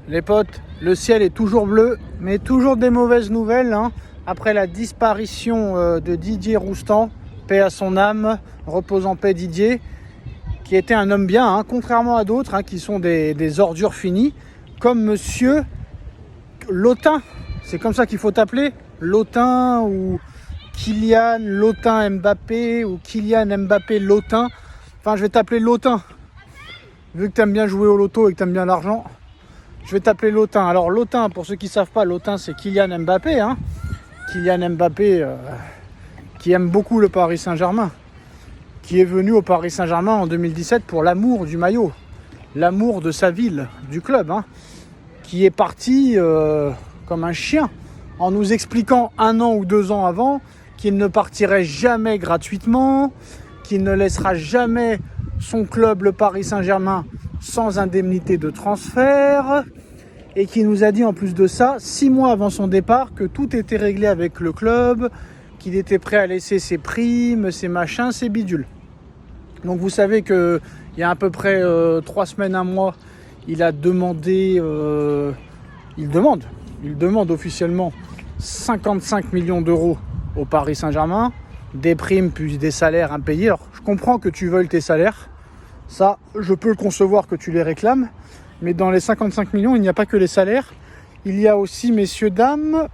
Les potes, le ciel est toujours bleu, mais toujours des mauvaises nouvelles. Après la disparition de Didier Roustan, paix à son âme, repose en paix Didier, qui était un homme bien, contrairement à d'autres qui sont des ordures finies, comme Monsieur Lotin. C'est comme ça qu'il faut t'appeler, Lotin ou Kylian Lotin Mbappé ou Kylian Mbappé Lotin. Enfin, je vais t'appeler Lotin. Vu que tu aimes bien jouer au loto et que tu aimes bien l'argent, je vais t'appeler Lotin. Alors Lotin, pour ceux qui ne savent pas, Lotin c'est Kylian Mbappé. Kylian Mbappé qui aime beaucoup le Paris Saint-Germain, qui est venu au Paris Saint-Germain en 2017 pour l'amour du maillot, l'amour de sa ville, du club, qui est parti comme un chien en nous expliquant 1 an ou 2 ans avant qu'il ne partirait jamais gratuitement, qu'il ne laissera jamais son club, le Paris Saint-Germain, sans indemnité de transfert, et qui nous a dit en plus de ça, 6 mois avant son départ, que tout était réglé avec le club, qu'il était prêt à laisser ses primes, ses machins, ses bidules. Donc vous savez qu'il y a à peu près 3 semaines, 1 mois, il a demandé, il demande officiellement 55 millions d'euros au Paris Saint-Germain, des primes plus des salaires impayés. Alors je comprends que tu veuilles tes salaires, ça je peux le concevoir que tu les réclames, mais dans les 55 millions il n'y a pas que les salaires, il y a aussi, messieurs, dames,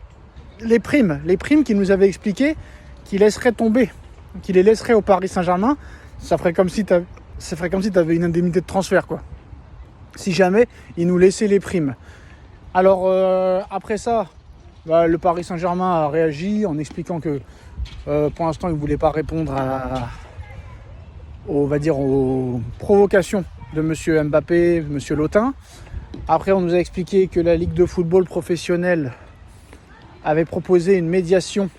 les primes qu'il nous avait expliqué qu'il laisserait tomber, qu'il les laisserait au Paris Saint-Germain. Ça ferait comme si tu avais une indemnité de transfert, quoi. Si jamais il nous laissait les primes. Alors après ça, le Paris Saint-Germain a réagi en expliquant que pour l'instant il ne voulait pas répondre aux provocations de Monsieur Mbappé, Monsieur Lotin. Après on nous a expliqué que la Ligue de football professionnel avait proposé une médiation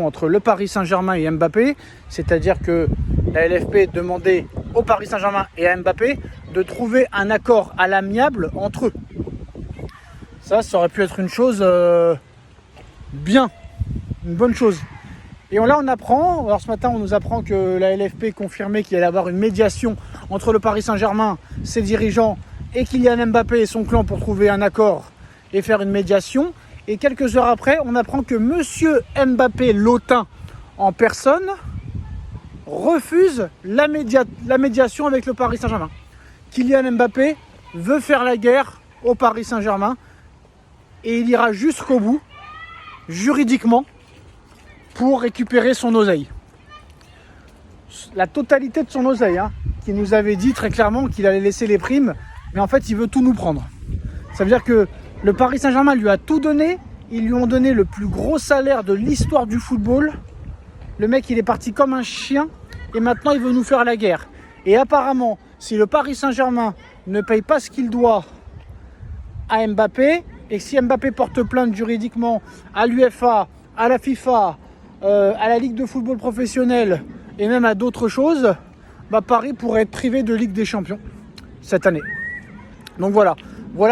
entre le Paris Saint-Germain et Mbappé, c'est-à-dire que la LFP demandait au Paris Saint-Germain et à Mbappé de trouver un accord à l'amiable entre eux. Ça aurait pu être une chose bien, une bonne chose. Et là on apprend, alors ce matin on nous apprend que la LFP confirmait qu'il allait y avoir une médiation entre le Paris Saint-Germain, ses dirigeants, et Kylian Mbappé et son clan pour trouver un accord et faire une médiation. Et quelques heures après, on apprend que Monsieur Mbappé Lotin en personne refuse la médiation avec le Paris Saint-Germain. Kylian Mbappé veut faire la guerre au Paris Saint-Germain et il ira jusqu'au bout, juridiquement, pour récupérer son oseille. La totalité de son oseille, qui nous avait dit très clairement qu'il allait laisser les primes, mais en fait il veut tout nous prendre. Ça veut dire que le Paris Saint-Germain lui a tout donné, ils lui ont donné le plus gros salaire de l'histoire du football. Le mec il est parti comme un chien et maintenant il veut nous faire la guerre. Et apparemment, si le Paris Saint-Germain ne paye pas ce qu'il doit à Mbappé, et si Mbappé porte plainte juridiquement à l'UEFA, à la FIFA, à la Ligue de football professionnel et même à d'autres choses, Paris pourrait être privé de Ligue des Champions cette année. Donc voilà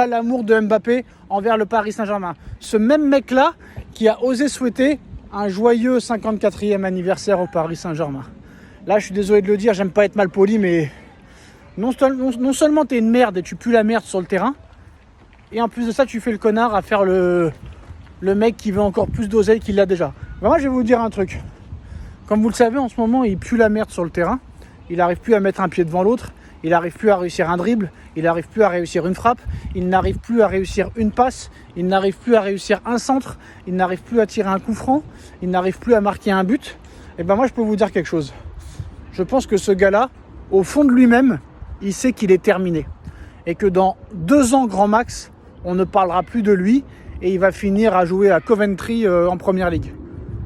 l'amour de Mbappé envers le Paris Saint-Germain. Ce même mec-là qui a osé souhaiter un joyeux 54e anniversaire au Paris Saint-Germain. Là, je suis désolé de le dire, j'aime pas être mal poli, mais non seulement t'es une merde et tu pues la merde sur le terrain, et en plus de ça, tu fais le connard à faire le mec qui veut encore plus d'oseille qu'il l'a déjà. Moi, je vais vous dire un truc. Comme vous le savez, en ce moment, il pue la merde sur le terrain. Il n'arrive plus à mettre un pied devant l'autre. Il n'arrive plus à réussir un dribble, il n'arrive plus à réussir une frappe, il n'arrive plus à réussir une passe, il n'arrive plus à réussir un centre, il n'arrive plus à tirer un coup franc, il n'arrive plus à marquer un but. Et moi je peux vous dire quelque chose. Je pense que ce gars-là, au fond de lui-même, il sait qu'il est terminé. Et que dans 2 ans grand max, on ne parlera plus de lui et il va finir à jouer à Coventry en Première Ligue.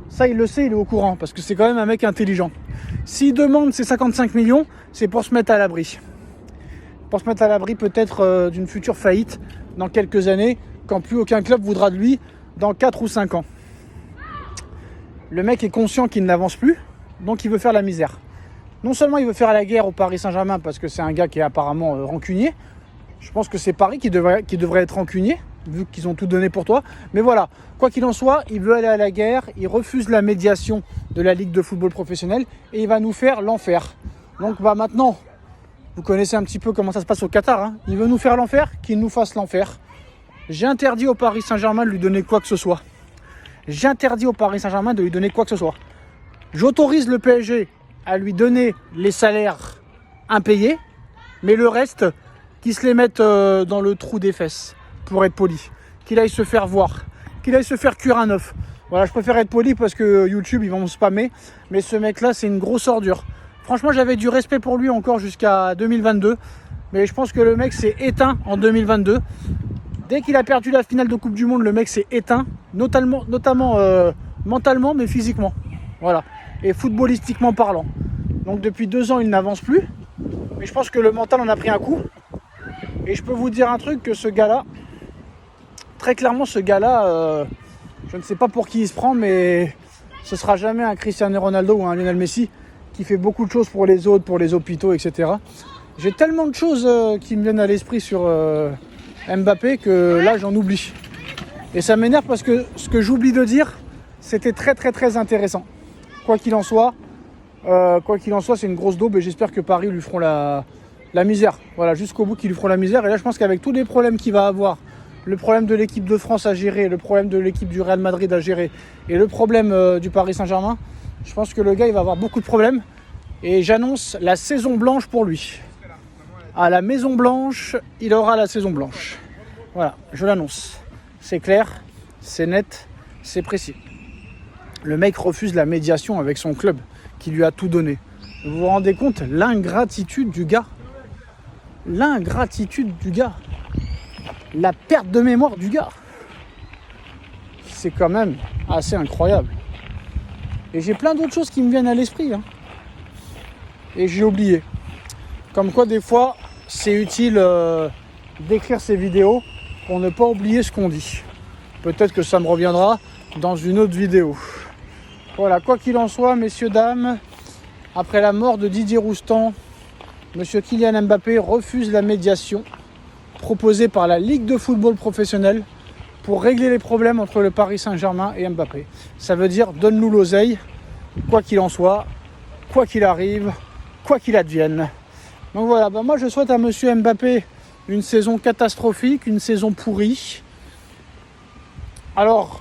Ça il le sait, il est au courant, parce que c'est quand même un mec intelligent. S'il demande ses 55 millions, c'est pour se mettre à l'abri. Pour se mettre à l'abri peut-être d'une future faillite dans quelques années, quand plus aucun club voudra de lui dans 4 ou 5 ans. Le mec est conscient qu'il n'avance plus, donc il veut faire la misère. Non seulement il veut faire la guerre au Paris Saint-Germain parce que c'est un gars qui est apparemment rancunier, je pense que c'est Paris qui devrait être rancunier, vu qu'ils ont tout donné pour toi. Mais voilà, quoi qu'il en soit, il veut aller à la guerre, il refuse la médiation de la Ligue de football professionnel et il va nous faire l'enfer. Donc maintenant, Vous connaissez un petit peu comment ça se passe au Qatar. Hein. Il veut nous faire l'enfer, qu'il nous fasse l'enfer. J'ai interdit au Paris Saint-Germain de lui donner quoi que ce soit. J'interdis au Paris Saint-Germain de lui donner quoi que ce soit. J'autorise le PSG à lui donner les salaires impayés, mais le reste, qu'il se les mette dans le trou des fesses, pour être poli. Qu'il aille se faire voir, qu'il aille se faire cuire un œuf. Voilà, je préfère être poli parce que YouTube, ils vont me spammer. Mais ce mec-là, c'est une grosse ordure. Franchement, j'avais du respect pour lui encore jusqu'à 2022. Mais je pense que le mec s'est éteint en 2022. Dès qu'il a perdu la finale de Coupe du Monde, le mec s'est éteint. Notamment mentalement, mais physiquement. Voilà. Et footballistiquement parlant. Donc depuis 2 ans, il n'avance plus. Mais je pense que le mental en a pris un coup. Et je peux vous dire un truc, que ce gars-là, très clairement, ce gars-là, je ne sais pas pour qui il se prend, mais ce sera jamais un Cristiano Ronaldo ou un Lionel Messi qui fait beaucoup de choses pour les autres, pour les hôpitaux, etc. J'ai tellement de choses qui me viennent à l'esprit sur Mbappé que là, j'en oublie. Et ça m'énerve parce que ce que j'oublie de dire, c'était très très très intéressant. Quoi qu'il en soit, c'est une grosse daube et j'espère que Paris lui feront la misère. Voilà, jusqu'au bout qu'ils lui feront la misère. Et là, je pense qu'avec tous les problèmes qu'il va avoir, le problème de l'équipe de France à gérer, le problème de l'équipe du Real Madrid à gérer et le problème du Paris Saint-Germain, je pense que le gars, il va avoir beaucoup de problèmes. Et j'annonce la saison blanche pour lui. À la Maison Blanche, il aura la saison blanche. Voilà, je l'annonce. C'est clair, c'est net, c'est précis. Le mec refuse la médiation avec son club qui lui a tout donné. Vous vous rendez compte, l'ingratitude du gars? L'ingratitude du gars. La perte de mémoire du gars. C'est quand même assez incroyable. Et j'ai plein d'autres choses qui me viennent à l'esprit. Hein. Et j'ai oublié. Comme quoi, des fois, c'est utile d'écrire ces vidéos pour ne pas oublier ce qu'on dit. Peut-être que ça me reviendra dans une autre vidéo. Voilà, quoi qu'il en soit, messieurs, dames, après la mort de Didier Roustan, monsieur Kylian Mbappé refuse la médiation proposée par la Ligue de football professionnel pour régler les problèmes entre le Paris Saint-Germain et Mbappé. Ça veut dire, donne-nous l'oseille, quoi qu'il en soit, quoi qu'il arrive, quoi qu'il advienne. Donc voilà, moi je souhaite à monsieur Mbappé une saison catastrophique, une saison pourrie. Alors,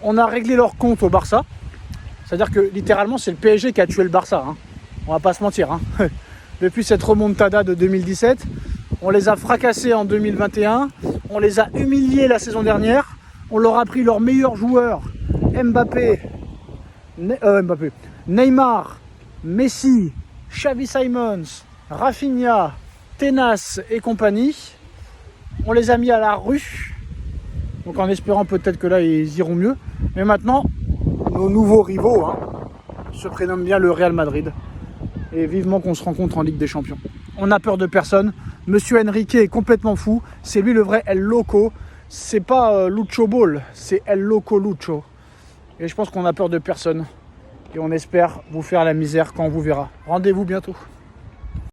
on a réglé leur compte au Barça. C'est-à-dire que littéralement, c'est le PSG qui a tué le Barça. Hein. On va pas se mentir. Hein. Depuis cette remontada de 2017, on les a fracassés en 2021. On les a humiliés la saison dernière. On leur a pris leurs meilleurs joueurs. Neymar, Messi, Xavi Simons, Rafinha, Tenas et compagnie. On les a mis à la rue. Donc en espérant peut-être que là, ils iront mieux. Mais maintenant, nos nouveaux rivaux se prénomment bien le Real Madrid. Et vivement qu'on se rencontre en Ligue des Champions. On n'a peur de personne. Monsieur Enrique est complètement fou. C'est lui le vrai El Loco. C'est pas Lucho Ball, c'est El Loco Lucho. Et je pense qu'on n'a peur de personne. Et on espère vous faire la misère quand on vous verra. Rendez-vous bientôt.